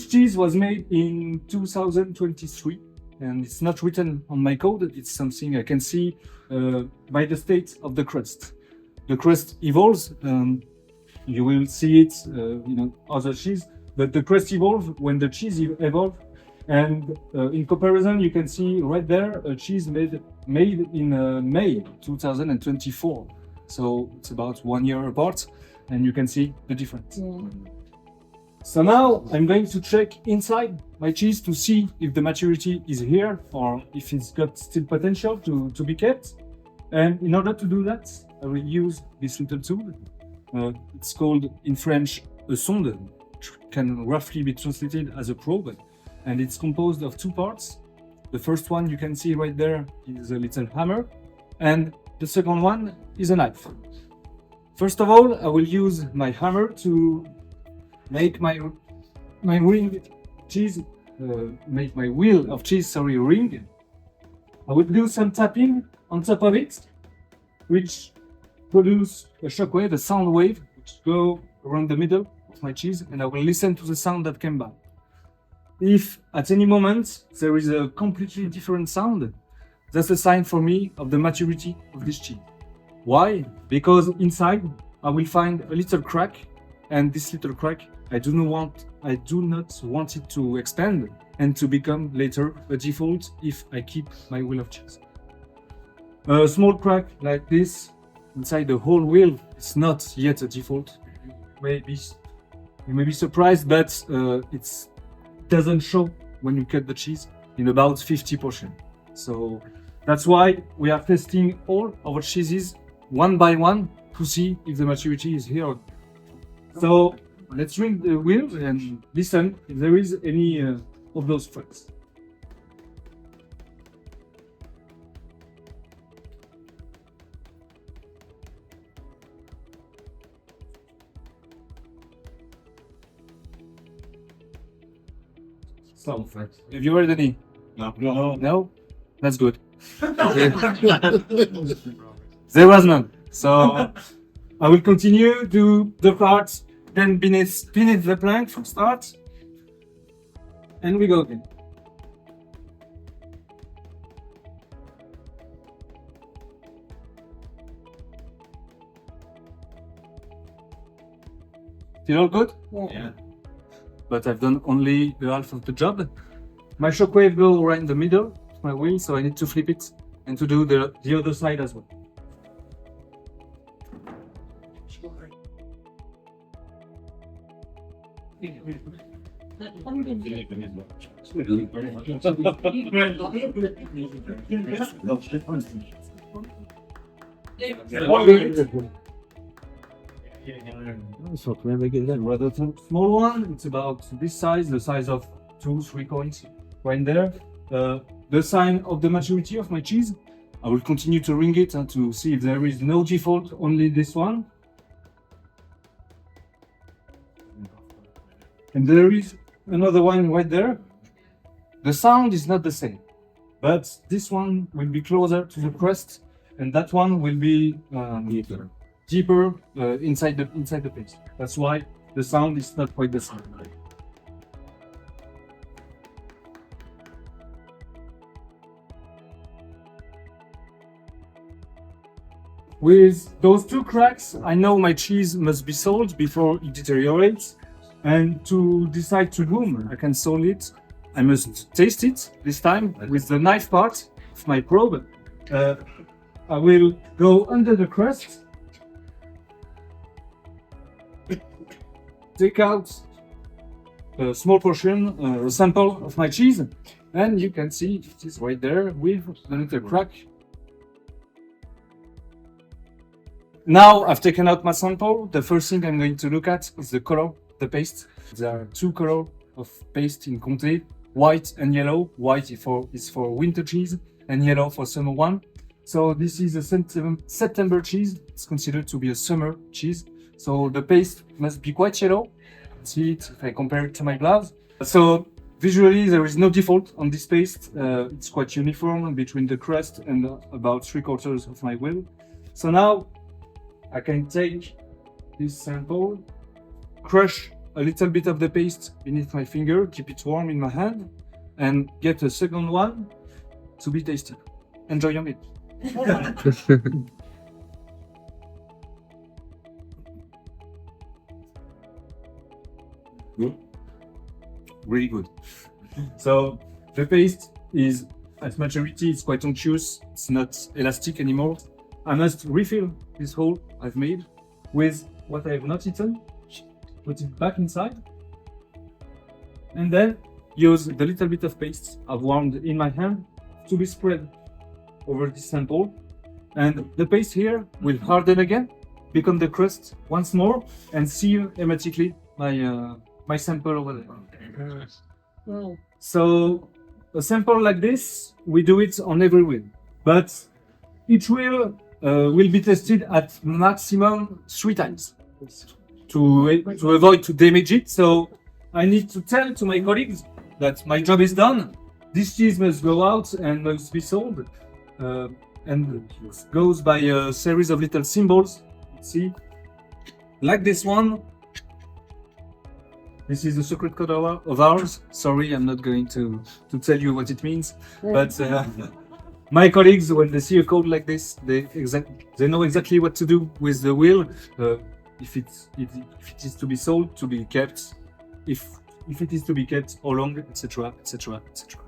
this cheese was made in 2023, and it's not written on my code. It's something I can see by the state of the crust. The crust evolves. You will see it, other cheese, but the crust evolves when the cheese evolves. And in comparison, you can see right there a cheese made in May 2024. So it's about 1 year apart, and you can see the difference. So now I'm going to check inside my cheese to see if the maturity is here or if it's got still potential to be kept. And in order to do that, I will use this little tool. It's called in French a sonde, which can roughly be translated as a probe. And it's composed of two parts. The first one you can see right there is a little hammer, and the second one is a knife. First of all, I will use my hammer to make my ring cheese, make my wheel of cheese, ring. I will do some tapping on top of it, which produce a shockwave, a sound wave, which go around the middle of my cheese, and I will listen to the sound that came back. If at any moment there is a completely different sound, that's a sign for me of the maturity of this cheese. Why? Because inside I will find a little crack, and this little crack I do not want it to expand and to become later a default if I keep my wheel of cheese. A small crack like this inside the whole wheel is not yet a default. You may be surprised, but it doesn't show when you cut the cheese in about 50%. So that's why we are testing all our cheeses one by one to see if the maturity is here. So let's ring the wheel and listen if there is any of those tracks. So, have you heard any? No. No? That's good. There was none. So I will continue to the part 10 beneath the plank from start. And we go again. Still all good? Yeah. But I've done only the half of the job. My shockwave goes right in the middle of my wheel, so I need to flip it and to do the other side as well. Rather than small one, it's about this size, the size of 2-3 coins right there. The sign of the maturity of my cheese. I will continue to ring it to see if there is no default, only this one. And there is another one right there. The sound is not the same, but this one will be closer to the crust, and that one will be deeper inside the paste. That's why the sound is not quite the same. With those two cracks, I know my cheese must be sold before it deteriorates. And to decide to whom I can sell it, I must taste it, this time with the knife part of my probe. I will go under the crust, take out a small portion, a sample of my cheese, and you can see it is right there with the little crack. Now I've taken out my sample. The first thing I'm going to look at is the color. The paste. There are two colors of paste in Comté, white and yellow. White is for winter cheese and yellow for summer one. So this is a September cheese. It's considered to be a summer cheese. So the paste must be quite yellow. See it if I compare it to my glass. So visually there is no default on this paste. It's quite uniform between the crust and about 3/4 of my wheel. So now I can take this sample, crush a little bit of the paste beneath my finger, keep it warm in my hand, and get a second one to be tasted. Enjoy your meal. Good. Really good. So the paste is at maturity, it's quite unctuous, it's not elastic anymore. I must refill this hole I've made with what I have not eaten, put it back inside, and then use the little bit of paste I've warmed in my hand to be spread over this sample. And the paste here will harden again, become the crust once more, and seal hermetically my sample over there. Wow. So a sample like this, we do it on every wheel, but each wheel will be tested at maximum 3 times to avoid to damage it. So I need to tell to my colleagues that my job is done. This cheese must go out and must be sold, and goes by a series of little symbols. See, like this one. This is a secret code of ours. Sorry, I'm not going to tell you what it means, but my colleagues, when they see a code like this, they know exactly what to do with the wheel. If it is to be sold, to be kept, if it is to be kept, how long, etc., etc., etc.